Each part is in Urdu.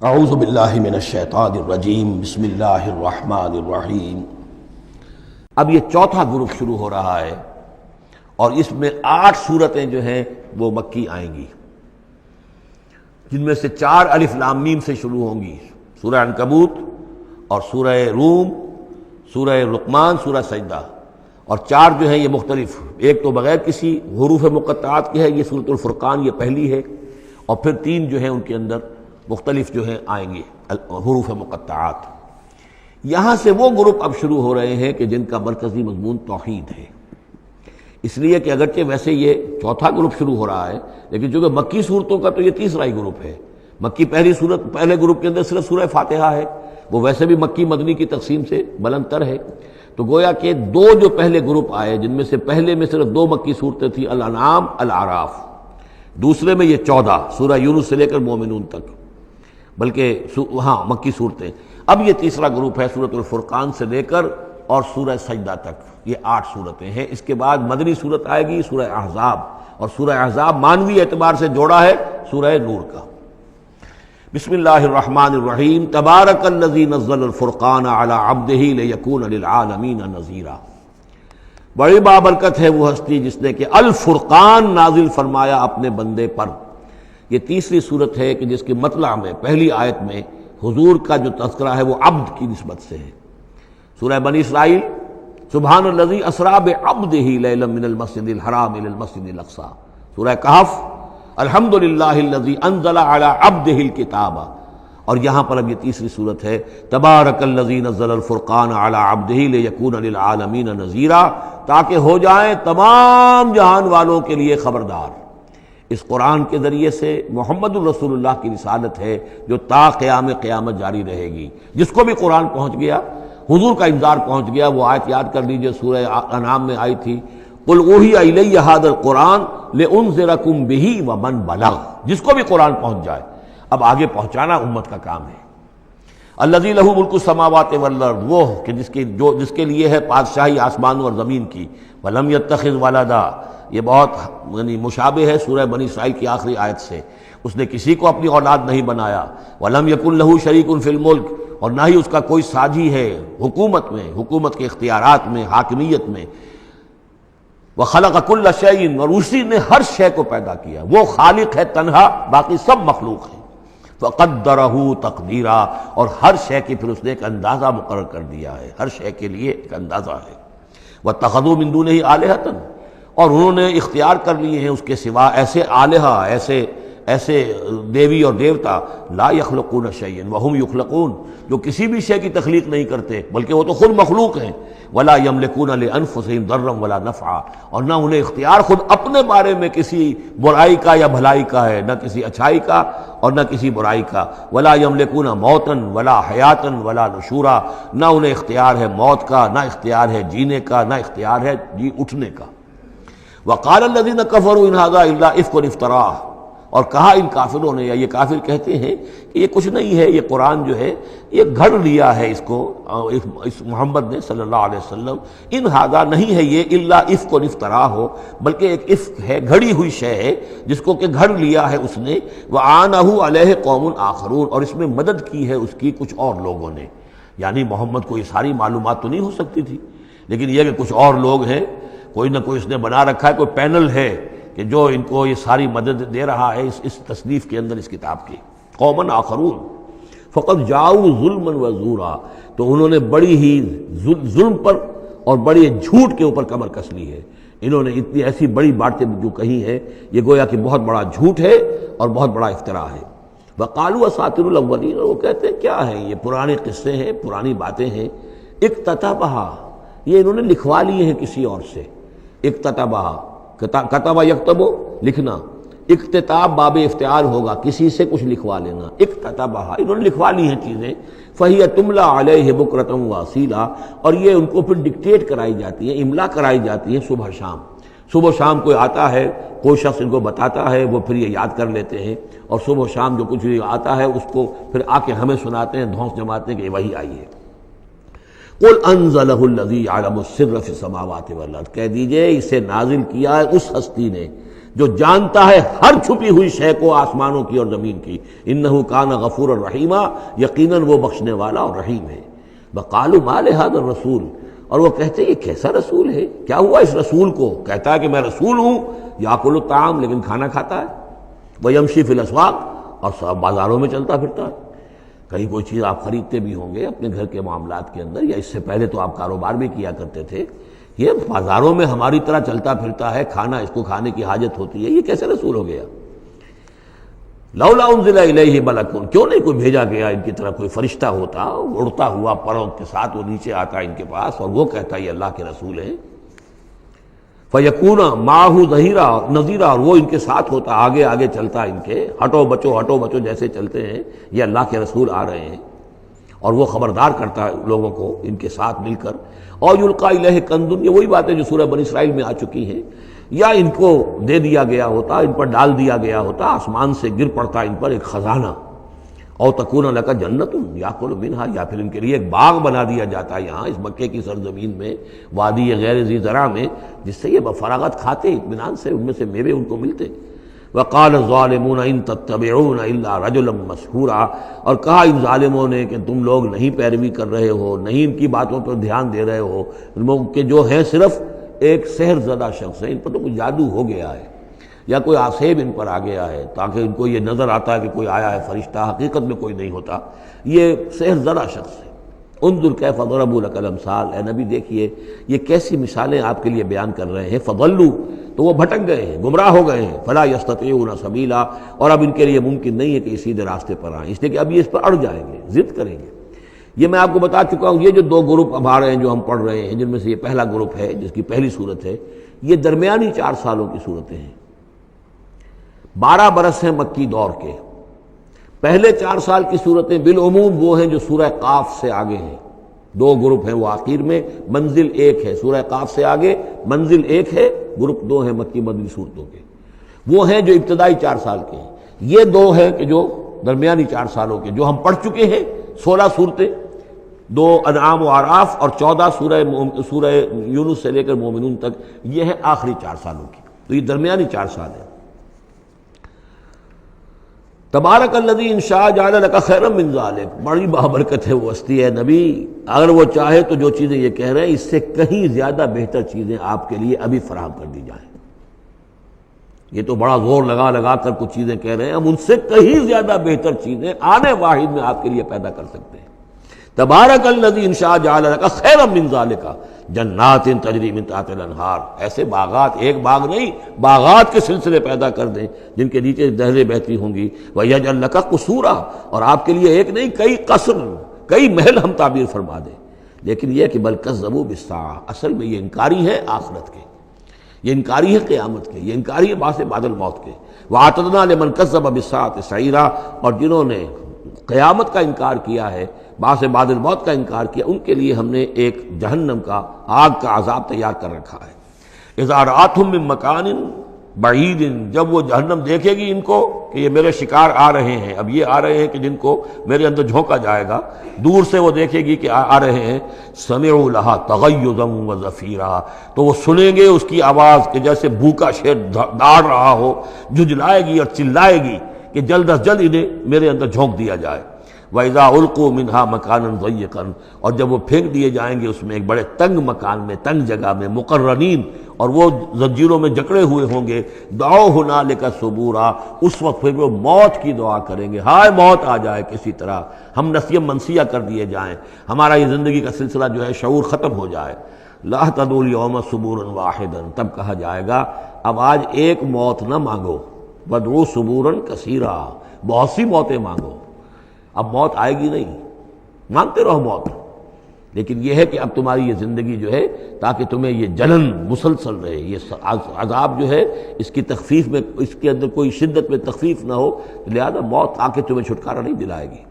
اعوذ باللہ من الشیطان الرجیم بسم اللہ الرحمن الرحیم۔ اب یہ چوتھا گروپ شروع ہو رہا ہے اور اس میں 8 سورتیں جو ہیں وہ مکی آئیں گی، جن میں سے 4 الف لام میم سے شروع ہوں گی، سورہ عنکبوت اور سورہ روم، سورہ لقمان، سورہ سجدہ، اور 4 جو ہیں یہ مختلف، ایک تو بغیر کسی حروف مقطعات کی ہے، یہ سورۃ الفرقان، یہ پہلی ہے، اور پھر 3 جو ہیں ان کے اندر مختلف جو ہیں آئیں گے حروف مقطعات۔ یہاں سے وہ گروپ اب شروع ہو رہے ہیں کہ جن کا مرکزی مضمون توحید ہے، اس لیے کہ اگرچہ ویسے یہ چوتھا گروپ شروع ہو رہا ہے، لیکن چونکہ مکی صورتوں کا تو یہ تیسرا ہی گروپ ہے۔ مکی پہلے گروپ کے اندر صرف سورہ فاتحہ ہے، وہ ویسے بھی مکی مدنی کی تقسیم سے بلند تر ہے، تو گویا کہ 2 جو پہلے گروپ آئے، جن میں سے پہلے میں صرف 2 مکی صورتیں تھیں، الانعام، الاعراف، دوسرے میں یہ 14 سورہ یونس سے لے کر مومنون تک، بلکہ ہاں مکی صورتیں۔ اب یہ تیسرا گروپ ہے سورۃ الفرقان سے لے کر اور سورہ سجدہ تک، یہ 8 صورتیں ہیں۔ اس کے بعد مدنی صورت آئے گی سورہ احزاب، اور سورہ احزاب مانوی اعتبار سے جوڑا ہے سورہ نور کا۔ بسم اللہ الرحمن الرحیم، تبارک الذی نزل الفرقان علی عبدہ لیکون للعالمین نذیرا۔ بڑی بابرکت ہے وہ ہستی جس نے کہ الفرقان نازل فرمایا اپنے بندے پر۔ یہ تیسری صورت ہے کہ جس کی مطلع میں پہلی آیت میں حضور کا جو تذکرہ ہے وہ عبد کی نسبت سے ہے۔ سورہ بنی اسرائیل، سبحان الذی اسریٰ بعبدہ لیلا من المسجد الحرام الی المسجد الاقصی۔ سورہ کہف، الحمد للہ الذی انزل علی عبدہ الکتاب، اور یہاں پر اب یہ تیسری صورت ہے تبارک الذی نزل الفرقان علی عبدہ لیکون للعالمین نذیرا، تاکہ ہو جائیں تمام جہان والوں کے لیے خبردار۔ اس قرآن کے ذریعے سے محمد الرسول اللہ کی رسالت ہے جو تا قیامت جاری رہے گی۔ جس کو بھی قرآن پہنچ گیا، حضور کا انذار پہنچ گیا، وہ آیت یاد کر لیجئے سورہ انعام میں آئی تھی، قل اوحی الی ھذا القرآن لانذرکم بہ ومن بلغ۔ جس کو بھی قرآن پہنچ جائے، اب آگے پہنچانا امت کا کام ہے۔ الذی لہ ملک السماوات والارض، وہ کہ جس کے لیے ہے بادشاہی آسمانوں اور زمین کی، ولم یتخذ ولدا، یہ بہت مشابہ ہے سورہ بنی اسرائیل کی آخری آیت سے، اس نے کسی کو اپنی اولاد نہیں بنایا، ولم یکن لہ شریک فی الملک، اور نہ ہی اس کا کوئی ساجی ہے حکومت میں، حکومت کے اختیارات میں، حاکمیت میں، وخلق کل شیء، اور اسی نے ہر شے کو پیدا کیا، وہ خالق ہے تنہا، باقی سب مخلوق ہیں، فقدرہ تقدیرا، اور ہر شے کی پھر اس نے ایک اندازہ مقرر کر دیا ہے، ہر شے کے لیے ایک اندازہ ہے۔ واتخذوا من دونہ آلہۃ، اور انہوں نے اختیار کر لیے ہیں اس کے سوا ایسے آلہہ، ایسے دیوی اور دیوتا، لا یخلقون شیئا وہم یخلقون، جو کسی بھی شے کی تخلیق نہیں کرتے بلکہ وہ تو خود مخلوق ہیں، ولا یملکون لانفسہم ضرا ولا نفعا، اور نہ انہیں اختیار خود اپنے بارے میں کسی برائی کا یا بھلائی کا ہے، نہ کسی اچھائی کا اور نہ کسی برائی کا، ولا یملکون موتا ولا حیاتا ولا نشورا، نہ انہیں اختیار ہے موت کا، نہ اختیار ہے جینے کا، نہ اختیار ہے جی اٹھنے کا۔ وقال الذین کفروا ان ھذا الا افک افتراہ، اور کہا ان کافروں نے، یا یہ کافر کہتے ہیں کہ یہ کچھ نہیں ہے، یہ قرآن جو ہے یہ گھڑ لیا ہے اس کو اس محمد نے صلی اللہ علیہ وسلم، ان ھذا نہیں ہے یہ الا افک افتراہ ہو، بلکہ ایک افک ہے، گھڑی ہوئی شے ہے جس کو کہ گھڑ لیا ہے اس نے، وعانہ علیہ قوم آخرون، اور اس میں مدد کی ہے اس کی کچھ اور لوگوں نے۔ یعنی محمد کو یہ ساری معلومات تو نہیں ہو سکتی تھی، لیکن یہ کہ کچھ اور لوگ ہیں، کوئی نہ کوئی اس نے بنا رکھا ہے، کوئی پینل ہے کہ جو ان کو یہ ساری مدد دے رہا ہے اس تصنیف کے اندر، اس کتاب کی۔ قومن آخرون فقد جاؤوا ظلما وزورا، تو انہوں نے بڑی ہی ظلم پر اور بڑی جھوٹ کے اوپر کمر کس لی ہے، انہوں نے اتنی ایسی بڑی باتیں جو کہی ہیں، یہ گویا کہ بہت بڑا جھوٹ ہے اور بہت بڑا افتراء ہے۔ وقالوا اساطیر الاولین، وہ کہتے ہیں کیا ہیں یہ پرانے قصے ہیں، پرانی باتیں ہیں، اکتتبھا، یہ انہوں نے لکھوا لیے ہیں کسی اور سے۔ اکتتبھا، کتب یکتب، لکھنا، اکتتاب باب افتعال ہوگا، کسی سے کچھ لکھوا لینا، اکتتبھا، انہوں نے لکھوا لی ہیں چیزیں، فہی تملی علیہ بکرۃ واصیلا، اور یہ ان کو پھر ڈکٹیٹ کرائی جاتی ہیں، املا کرائی جاتی ہیں صبح شام۔ صبح شام کوئی آتا ہے، کوئی شخص ان کو بتاتا ہے، وہ پھر یہ یاد کر لیتے ہیں، اور صبح شام جو کچھ آتا ہے اس کو پھر آ کے ہمیں سناتے ہیں، دھونس جماتے ہیں کہ وہی آئی ہے۔ قل انزلہ الذی یعلم السر فی السماوات والارض، کہہ دیجئے اسے نازل کیا ہے اس ہستی نے جو جانتا ہے ہر چھپی ہوئی شے کو آسمانوں کی اور زمین کی. انہ کان غفورا رحیما، یقیناً وہ بخشنے والا اور رحیم ہے. وقالوا ما لهذا الرسول، اور وہ کہتے ہیں یہ کیسا رسول ہے، کیا ہوا اس رسول کو؟ کہتا ہے کہ میں رسول ہوں، یاکل الطعام، لیکن کھانا کھاتا ہے، ویمشی فی الاسواق، اور بازاروں میں چلتا پھرتا ہے. کہیں کوئی چیز آپ خریدتے بھی ہوں گے اپنے گھر کے معاملات کے اندر، یا اس سے پہلے تو آپ کاروبار بھی کیا کرتے تھے، یہ بازاروں میں ہماری طرح چلتا پھرتا ہے، کھانا اس کو کھانے کی حاجت ہوتی ہے، یہ کیسے رسول ہو گیا؟ لولا انزل الیہ ملک، کیوں نہیں کوئی بھیجا گیا ان کی طرح کوئی فرشتہ ہوتا، اڑتا ہوا پروں کے ساتھ وہ نیچے آتا ان کے پاس اور وہ کہتا یہ اللہ کے رسول ہیں. فیکون معہ ظہیرا نذیرا، اور وہ ان کے ساتھ ہوتا، آگے آگے چلتا ان کے، ہٹو بچو جیسے چلتے ہیں یہ اللہ کے رسول آ رہے ہیں، اور وہ خبردار کرتا ہے لوگوں کو ان کے ساتھ مل کر. اور یلقا الیہ کنز، یہ وہی باتیں جو سورہ بنی اسرائیل میں آ چکی ہیں، یا ان کو دے دیا گیا ہوتا، ان پر ڈال دیا گیا ہوتا، آسمان سے گر پڑتا ان پر ایک خزانہ. او تکون لک جنت یاکل منہا، یا پھر ان کے لیے ایک باغ بنا دیا جاتا ہے یہاں اس مکے کی سرزمین میں، وادی غیر ذی زرع میں، جس سے یہ بفراغت کھاتے اطمینان سے، ان میں سے میوے ان کو ملتے. وقال الظالمون ان تتبعون الا رجلا مسحورا، اور کہا ان ظالموں نے کہ تم لوگ نہیں پیروی کر رہے ہو، نہیں ان کی باتوں پر دھیان دے رہے ہو، کہ جو ہیں صرف ایک سحر زدہ شخص ہے، ان پر تو کچھ جادو ہو گیا ہے، یا کوئی آسیب ان پر آ گیا ہے، تاکہ ان کو یہ نظر آتا ہے کہ کوئی آیا ہے فرشتہ، حقیقت میں کوئی نہیں ہوتا، یہ سحر زدہ شخص ہے. انظر کیف ضربوا لک الامثال، اے نبی دیکھیے یہ کیسی مثالیں آپ کے لیے بیان کر رہے ہیں. فضلوا، تو وہ بھٹک گئے ہیں، گمراہ ہو گئے ہیں. فلا یستطیعون سبیلا، اور اب ان کے لیے ممکن نہیں ہے کہ سیدھے راستے پر آئیں، اس لیے کہ اب یہ اس پر اڑ جائیں گے، ضد کریں گے. یہ میں آپ کو بتا چکا ہوں، یہ جو دو گروپ اب آ رہے ہیں جو ہم پڑھ رہے ہیں، جن میں سے یہ پہلا گروپ ہے جس کی پہلی صورت ہے، یہ درمیانی 4 سالوں کی صورتیں ہیں. 12 برس ہیں مکی دور کے. پہلے 4 سال کی صورتیں بالعموم وہ ہیں جو سورہ قاف سے آگے ہیں. 2 گروپ ہیں وہ آخر میں، منزل 1 ہے سورہ قاف سے آگے، منزل 1 ہے، گروپ 2 ہیں مکی مدنی صورتوں کے، وہ ہیں جو ابتدائی 4 سال کے ہیں. یہ 2 ہیں کہ جو درمیانی 4 سالوں کے، جو ہم پڑھ چکے ہیں 16 صورتیں، 2 انعام و اعراف اور 14 سورہ یونس سے لے کر مومنون تک، یہ ہیں آخری 4 سالوں کی. تو یہ درمیانی 4 سال ہیں. تبارک الذی ان شاء جعل لک خیرا من ذلک، بڑی بابرکت ہے وہ ہستی ہے نبی، اگر وہ چاہے تو جو چیزیں یہ کہہ رہے ہیں اس سے کہیں زیادہ بہتر چیزیں آپ کے لیے ابھی فراہم کر دی جائیں. یہ تو بڑا زور لگا لگا کر کچھ چیزیں کہہ رہے ہیں، ہم ان سے کہیں زیادہ بہتر چیزیں آنے واحد میں آپ کے لیے پیدا کر سکتے ہیں. تبارک الذی ان شاء جعل لک خیرا من ذلک جنات تجری من تحتها الانہار، ایسے باغات، ایک باغ نہیں، باغات کے سلسلے پیدا کر دیں جن کے نیچے نہریں بہتی ہوں گی. ویجعل لک قصورا، اور آپ کے لیے ایک نہیں کئی قصر، کئی محل ہم تعبیر فرما دیں. لیکن یہ کہ بل کذبوا بالساعہ، اصل میں یہ انکاری ہے آخرت کے، یہ انکاری ہے قیامت کے، یہ انکاری ہے بعث بعد الموت کے. واعتدنا لمن کذب بالساعۃ سعیرا، اور جنہوں نے قیامت کا انکار کیا ہے، بعث بعد الموت کا انکار کیا، ان کے لیے ہم نے ایک جہنم کا، آگ کا عذاب تیار کر رکھا ہے. اذا رأتهم من مکان بعید، جب وہ جہنم دیکھے گی ان کو کہ یہ میرے شکار آ رہے ہیں، اب یہ آ رہے ہیں کہ جن کو میرے اندر جھونکا جائے گا، دور سے وہ دیکھے گی کہ آ رہے ہیں. سمعوا لها تغیظا وزفیرا، تو وہ سنیں گے اس کی آواز کہ جیسے بھوکا شیر داڑ رہا ہو، جھجلائے گی اور چلائے گی کہ جلد از جلد انہیں میرے اندر جھونک دیا جائے. وَإِذَا أُلْقُوا مِنْهَا مَكَانًا ضَيِّقًا، اور جب وہ پھینک دیے جائیں گے اس میں ایک بڑے تنگ مکان میں، تنگ جگہ میں، مقرنین، اور وہ زنجیروں میں جکڑے ہوئے ہوں گے. دعوا هُنَالِكَ ثُبُورًا، اس وقت پھر وہ موت کی دعا کریں گے، ہائے موت آ جائے کسی طرح، ہم نسیہ منسیہ کر دیے جائیں، ہمارا یہ زندگی کا سلسلہ جو ہے شعور ختم ہو جائے. لَا تَدْعُوا الْيَوْمَ ثُبُورًا وَاحِدًا، تب کہا جائے گا اب آج ایک موت نہ مانگو، وَادْعُوا ثُبُورًا كَثِيرًا، بہت سی موتیں مانگو. اب موت آئے گی نہیں، مانگتے رہو موت، لیکن یہ ہے کہ اب تمہاری یہ زندگی جو ہے تاکہ تمہیں یہ جلن مسلسل رہے، یہ عذاب جو ہے اس کی تخفیف میں، اس کے اندر کوئی شدت میں تخفیف نہ ہو، لہذا موت آ کے تمہیں چھٹکارا نہیں دلائے گی.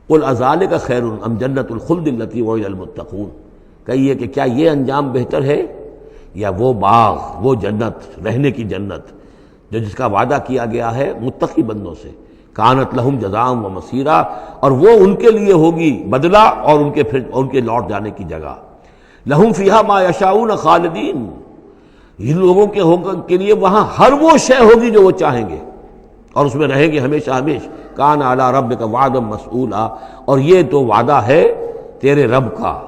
قل اذالک خیر ام جنت الخلد التی وعد المتقون، کہیے کہ کیا یہ انجام بہتر ہے یا وہ باغ، وہ جنت، رہنے کی جنت جو جس کا وعدہ کیا گیا ہے متقی بندوں سے. کانت لہم جزاء و مسیرا، اور وہ ان کے لیے ہوگی بدلہ اور ان کے لوٹ جانے کی جگہ. لہم فیہا ما یشاؤون خالدین، ان لوگوں کے لیے وہاں ہر وہ شے ہوگی جو وہ چاہیں گے، اور اس میں رہیں گے ہمیشہ ہمیشہ۔ کان علی ربک وعدا مسئولا، اور یہ تو وعدہ ہے تیرے رب کا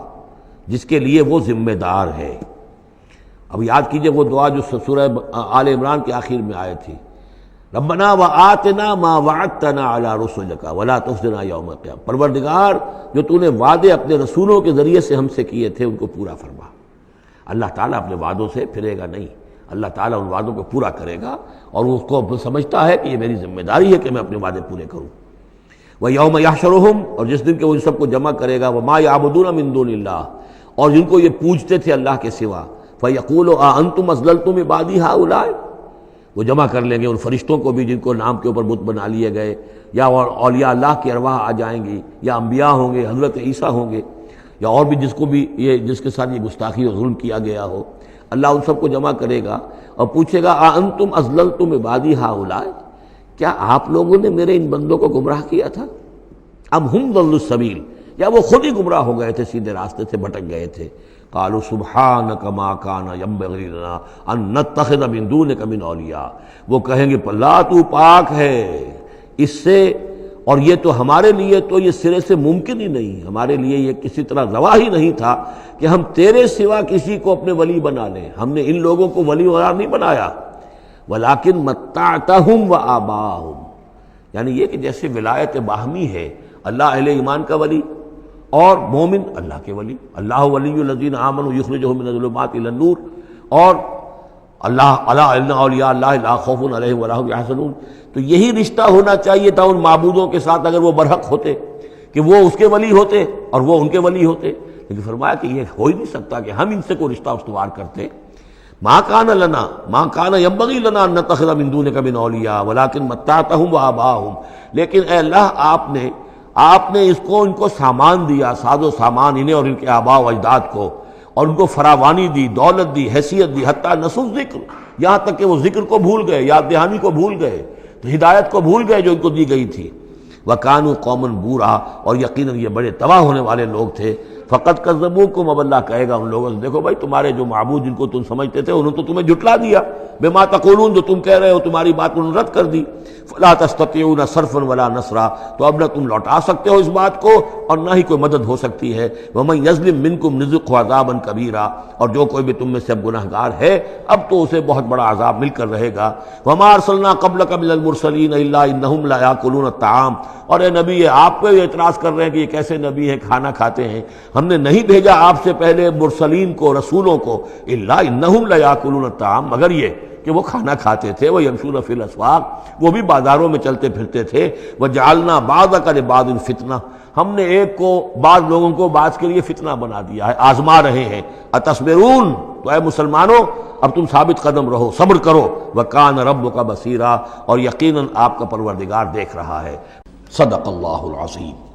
جس کے لیے وہ ذمہ دار ہے۔ اب یاد کیجئے وہ دعا جو سورہ آل عمران کے آخر میں آئی تھی، ربنا وآتنا ما وعدتنا علی رسلک ولا تخزنا یوم القیامہ، پروردگار جو تو نے وعدے اپنے رسولوں کے ذریعے سے ہم سے کیے تھے ان کو پورا فرما۔ اللہ تعالیٰ اپنے وعدوں سے پھرے گا نہیں، اللہ تعالیٰ ان وعدوں کو پورا کرے گا، اور وہ اس کو سمجھتا ہے کہ یہ میری ذمہ داری ہے کہ میں اپنے وعدے پورے کروں۔ وَيَوْمَ يَحْشُرُهُمْ، اور جس دن کہ وہ ان سب کو جمع کرے گا، وَمَا يَعْبُدُونَ مِن دُونِ اللَّهِ، اور جن کو یہ پوجتے تھے اللہ کے سوا، فَيَقُولُ أَأَنْتُمْ أَضْلَلْتُمْ عِبَادِي هَؤُلَاءِ، وہ جمع کر لیں گے ان فرشتوں کو بھی جن کو نام کے اوپر بت بنا لیے گئے، یا اولیاء اللہ کی ارواح آ جائیں گی، یا انبیاء ہوں گے، حضرت عیسیٰ ہوں گے، یا اور بھی جس کو بھی جس کے ساتھ یہ گستاخی اور ظلم کیا گیا ہو، اللہ ان سب کو جمع کرے گا اور پوچھے گا أَأَنْتُمْ أَضْلَلْتُمْ عِبَادِي هَؤُلَاءِ، کیا آپ لوگوں نے میرے ان بندوں کو گمراہ کیا تھا؟ ام ہم ضلوا السبیل، یا وہ خود ہی گمراہ ہو گئے تھے، سیدھے راستے سے بھٹک گئے تھے۔ قالوا سبحانک ما کان ینبغی لنا ان نتخذ من دونک من اولیاء، وہ کہیں گے اللہ تو پاک ہے اس سے، اور یہ تو ہمارے لیے تو یہ سرے سے ممکن ہی نہیں، ہمارے لیے یہ کسی طرح روا ہی نہیں تھا کہ ہم تیرے سوا کسی کو اپنے ولی بنا لیں، ہم نے ان لوگوں کو ولی قرار نہیں بنایا۔ ولیکن متعتہم وآباءہم، یعنی یہ کہ جیسے ولایت باہمی ہے، اللہ اہل ایمان کا ولی اور مومن اللہ کے ولی، اللہ ولی الذین آمنوا یخرجہم من الظلمات الی النور، اور اللہ الا ان اولیاء اللہ لا خوف علیہم ولا هم یحزنون، تو یہی رشتہ ہونا چاہیے تھا ان معبودوں کے ساتھ اگر وہ برحق ہوتے، کہ وہ اس کے ولی ہوتے اور وہ ان کے ولی ہوتے، لیکن فرمایا کہ یہ ہو ہی نہیں سکتا کہ ہم ان سے کوئی رشتہ استوار کرتے۔ ما کان لنا ما کان ینبغی لنا ان نتخذ من دونک من اولیاء ولکن متعتہم وآباءہم، لیکن اے اللہ آپ نے اس کو ان کو سامان دیا، ساز و سامان انہیں اور ان کے آباء و اجداد کو، اور ان کو فراوانی دی، دولت دی، حیثیت دی، حتیٰ نسوا ذکر، یہاں تک کہ وہ ذکر کو بھول گئے، یاد دہانی کو بھول گئے، ہدایت کو بھول گئے جو ان کو دی گئی تھی۔ وَكَانُوا قَوْمًا بُورًا، اور یقیناً یہ بڑے تباہ ہونے والے لوگ تھے۔ فَقَدْ كَذَّبُوكُمْ، اب اللہ کہے گا ان لوگوں سے دیکھو بھائی تمہارے جو معبود جن کو تم سمجھتے تھے انہوں تو تمہیں جھٹلا دیا، بِمَا تَقُولُونَ، جو تم کہہ رہے ہو تمہاری بات انہوں نے رد کر دی۔ فَلَا تَسْتَطِيعُونَ صَرْفًا وَلَا نَصْرًا، تو اب نہ تم لوٹا سکتے ہو اس بات کو اور نہ ہی کوئی مدد ہو سکتی ہے۔ وَمَن يَظْلِم مِّنكُمْ نُذِقْهُ عَذَابًا كَبِيرًا، اور جو کوئی بھی تم میں سے اب گناہ گار ہے اب تو اسے بہت بڑا عذاب مل کر رہے گا۔ وَمَا أَرْسَلْنَا قَبْلَكَ مِنَ الْمُرْسَلِينَ إِلَّا إِنَّهُمْ لَيَأْكُلُونَ الطَّعَامَ، اور اے نبی آپ پہ یہ اعتراض کر رہے ہیں کہ یہ کیسے نبی ہیں کھانا کھاتے ہیں، ہم نے نہیں بھیجا آپ سے پہلے مرسلین کو، رسولوں کو، إِلَّا إِنَّهُمْ لَيَأْكُلُونَ الطَّعَامَ، مگر یہ کہ وہ کھانا کھاتے تھے، وہ یمشون فی الاسواق، وہ بھی بازاروں میں چلتے پھرتے تھے۔ وجعلنا بعضک لبعض فتنہ، ہم نے ایک کو بعض لوگوں کو بعض کے لیے فتنہ بنا دیا ہے، آزما رہے ہیں۔ اتصبرون، تو اے مسلمانوں اب تم ثابت قدم رہو، صبر کرو۔ وکان ربک بصیرا، اور یقیناً آپ کا پروردگار دیکھ رہا ہے۔ صدق اللہ العظیم۔